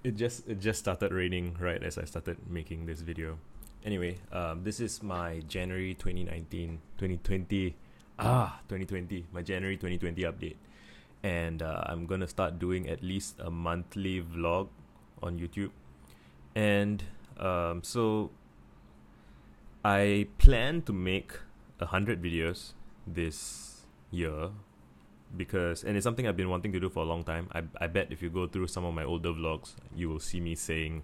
It just started raining right as I started making this video. Anyway, this is my January 2019 2020 2020 my January 2020 update, and I'm gonna start doing at least a monthly vlog on YouTube. And so I plan to make 100 videos this year because, and it's something I've been wanting to do for a long time. I bet if you go through some of my older vlogs, you will see me saying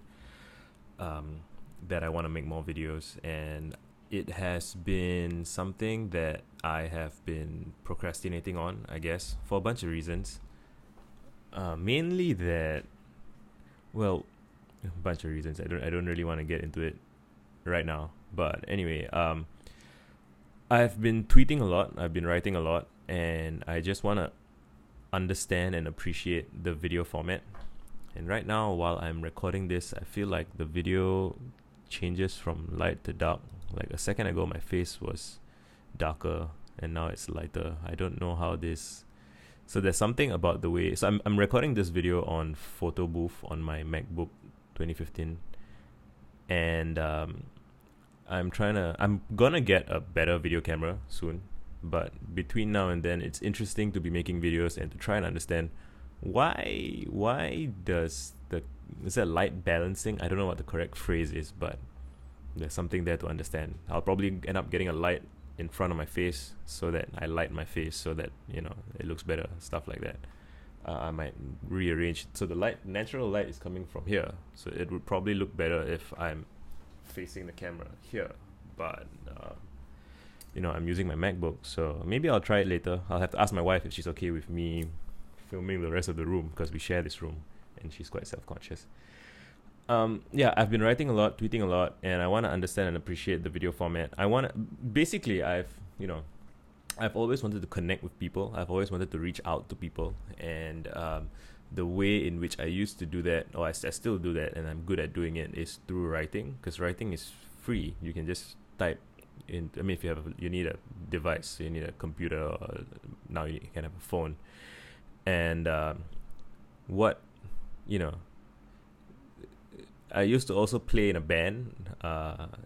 um, that I want to make more videos, and it has been something that I have been procrastinating on, I guess, for a bunch of reasons. Mainly that, well, a bunch of reasons. I don't really want to get into it right now. But anyway, I've been tweeting a lot. I've been writing a lot, and I just want to understand and appreciate the video format. And right now, while I'm recording this, I feel like the video changes from light to dark. Like a second ago, my face was darker, and now it's lighter. I don't know how this. So there's something about the way. So I'm recording this video on Photo Booth on my MacBook 2015, and I'm gonna get a better video camera soon. But between now and then, it's interesting to be making videos and to try and understand why does the is that light balancing? I don't know what the correct phrase is, but there's something there to understand. I'll probably end up getting a light in front of my face so that I light my face so that it looks better, stuff like that. I might rearrange so the natural light is coming from here, so it would probably look better if I'm facing the camera here. But I'm using my MacBook, so maybe I'll try it later. I'll have to ask my wife if she's okay with me filming the rest of the room because we share this room, and she's quite self-conscious. Yeah, I've been writing a lot, tweeting a lot, and I want to understand and appreciate the video format. Basically, I've always wanted to connect with people. I've always wanted to reach out to people, and the way in which I used to do that, or I still do that, and I'm good at doing it, is through writing. Because writing is free. You can just type in. I mean, if you need a device, you need a computer, or now you can have a phone, and what you know I used to also play in a band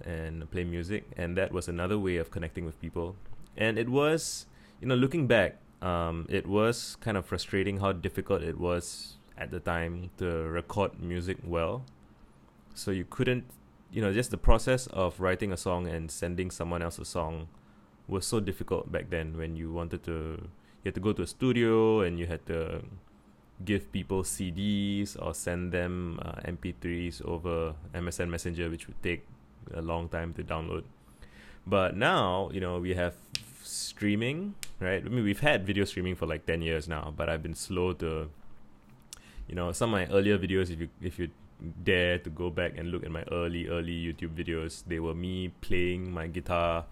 and play music, and that was another way of connecting with people. And it was, looking back, it was kind of frustrating how difficult it was at the time to record music well. So you couldn't, just the process of writing a song and sending someone else a song was so difficult back then. When you had to go to a studio and you had to give people CDs or send them MP3s over MSN Messenger, which would take a long time to download. But now, we have streaming, right? I mean, we've had video streaming for like 10 years now, but I've been slow to, some of my earlier videos, if you dare to go back and look at my early YouTube videos, they were me playing my guitar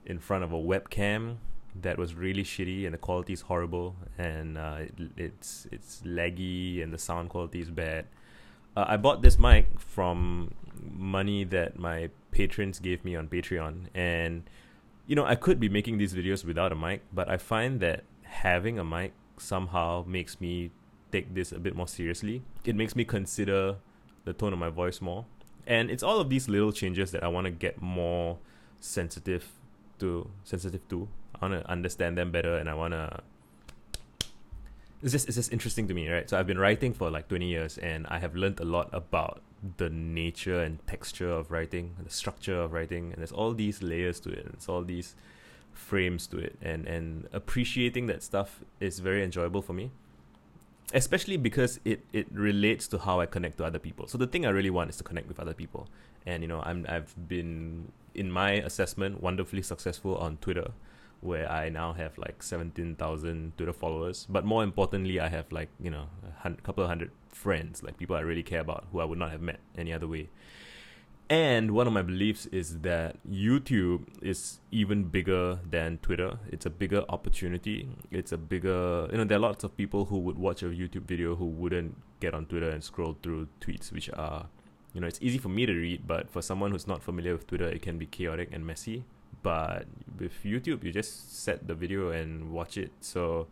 in front of a webcam that was really shitty, and the quality is horrible, and it's laggy, and the sound quality is bad. I bought this mic from money that my patrons gave me on Patreon, and I could be making these videos without a mic, but I find that having a mic somehow makes me take this a bit more seriously. It makes me consider the tone of my voice more, and it's all of these little changes that I want to get more sensitive to. I want to understand them better, and I want to. It's just interesting to me, right? So I've been writing for like 20 years, and I have learned a lot about the nature and texture of writing, the structure of writing, and there's all these layers to it, and it's all these frames to it, and appreciating that stuff is very enjoyable for me, especially because it relates to how I connect to other people. So the thing I really want is to connect with other people, and I've been, in my assessment, wonderfully successful on Twitter, where I now have like 17,000 Twitter followers. But more importantly, I have like, a couple of hundred friends, like people I really care about, who I would not have met any other way. And one of my beliefs is that YouTube is even bigger than Twitter. It's a bigger opportunity. It's a bigger, there are lots of people who would watch a YouTube video who wouldn't get on Twitter and scroll through tweets, which are, it's easy for me to read, but for someone who's not familiar with Twitter, it can be chaotic and messy. But with YouTube, you just set the video and watch it. So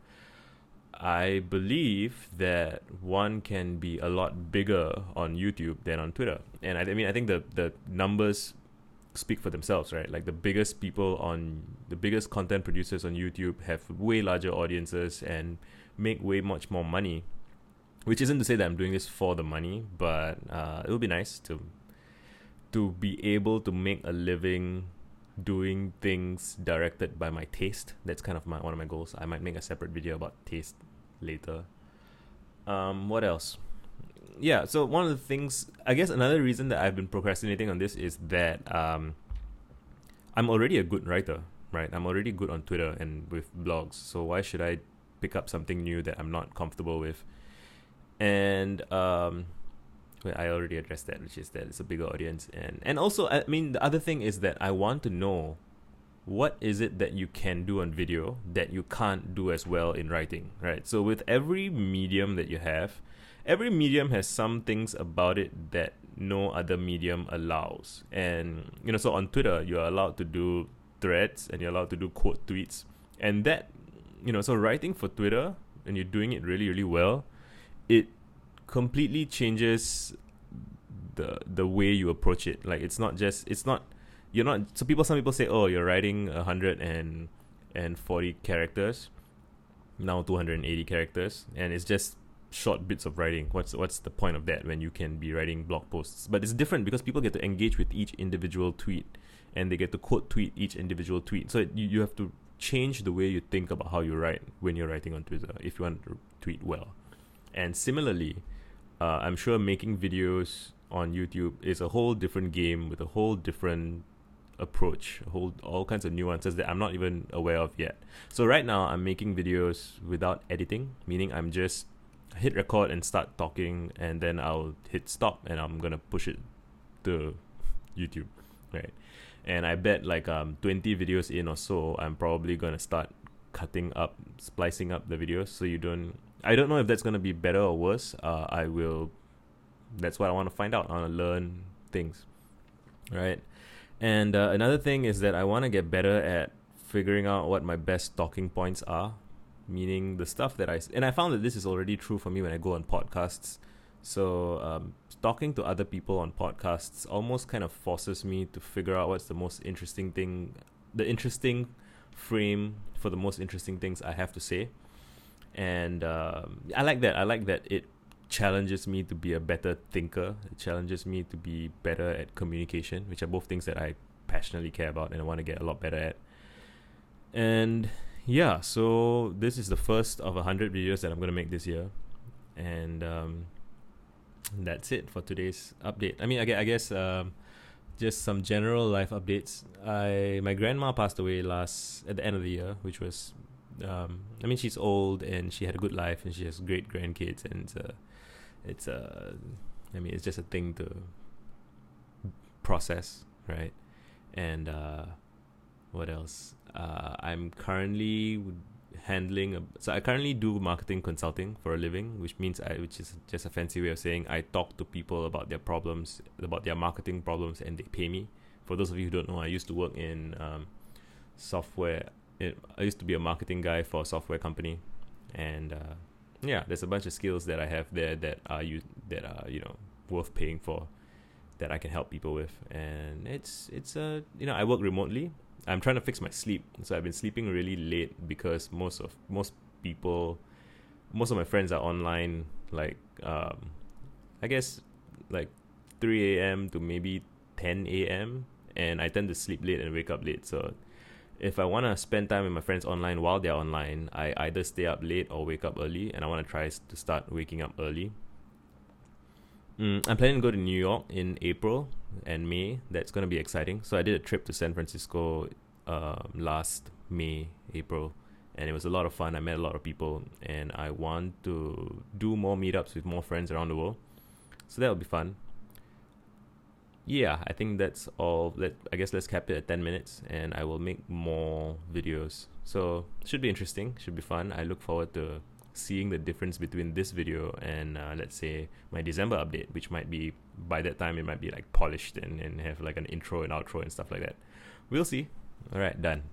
I believe that one can be a lot bigger on YouTube than on Twitter. And I mean, I think the numbers speak for themselves, right? Like the biggest content producers on YouTube have way larger audiences and make way much more money. Which isn't to say that I'm doing this for the money, but it would be nice to be able to make a living doing things directed by my taste. That's kind of one of my goals. I might make a separate video about taste later. What else? Yeah, so one of the things, I guess another reason that I've been procrastinating on this is that I'm already a good writer, right? I'm already good on Twitter and with blogs. So why should I pick up something new that I'm not comfortable with? And I already addressed that, which is that it's a bigger audience. And also, I mean, the other thing is that I want to know what is it that you can do on video that you can't do as well in writing, right? So with every medium that you have, every medium has some things about it that no other medium allows. And, so on Twitter, you're allowed to do threads and you're allowed to do quote tweets. And that, so writing for Twitter and you're doing it really, really well, it completely changes the way you approach it. Like some people say, oh, you're writing 140 characters, now 280 characters, and it's just short bits of writing. What's the point of that when you can be writing blog posts? But it's different because people get to engage with each individual tweet and they get to quote tweet each individual tweet. So you have to change the way you think about how you write when you're writing on Twitter if you want to tweet well. And similarly, I'm sure making videos on YouTube is a whole different game with a whole different approach, all kinds of nuances that I'm not even aware of yet. So right now, I'm making videos without editing, meaning I'm just hit record and start talking, and then I'll hit stop and I'm gonna push it to YouTube, right? And I bet 20 videos in or so, I'm probably gonna start splicing up the videos so I don't know if that's going to be better or worse. That's what I want to find out. I want to learn things, right? And another thing is that I want to get better at figuring out what my best talking points are, meaning the stuff that and I found that this is already true for me when I go on podcasts. So talking to other people on podcasts almost kind of forces me to figure out what's the most interesting thing, the interesting frame for the most interesting things I have to say. And I like that. I like that it challenges me to be a better thinker. It challenges me to be better at communication, which are both things that I passionately care about and I want to get a lot better at. And yeah, so this is the first of 100 videos that I'm going to make this year. And that's it for today's update. I mean, I guess just some general life updates. My grandma passed away at the end of the year, which was... I mean, she's old and she had a good life and she has great grandkids, and it's just a thing to process, right? And what else? I'm currently so I currently do marketing consulting for a living, which is just a fancy way of saying I talk to people about their problems, about their marketing problems, and they pay me. For those of you who don't know, I used to work in software. I used to be a marketing guy for a software company, and there's a bunch of skills that I have there that are worth paying for, that I can help people with. And it's I work remotely. I'm trying to fix my sleep, so I've been sleeping really late because most of my friends are online, I guess 3 a.m. to maybe 10 a.m. and I tend to sleep late and wake up late. So if I want to spend time with my friends online while they're online, I either stay up late or wake up early, and I want to try to start waking up early. I'm planning to go to New York in April and May. That's going to be exciting. So I did a trip to San Francisco last May, April, and it was a lot of fun. I met a lot of people, and I want to do more meetups with more friends around the world. So that'll be fun. Yeah, I think that's all. I guess let's cap it at 10 minutes, and I will make more videos. So should be interesting, should be fun. I look forward to seeing the difference between this video and let's say my December update, which might be, by that time it might be polished and have an intro and outro and stuff like that. We'll see. All right, done.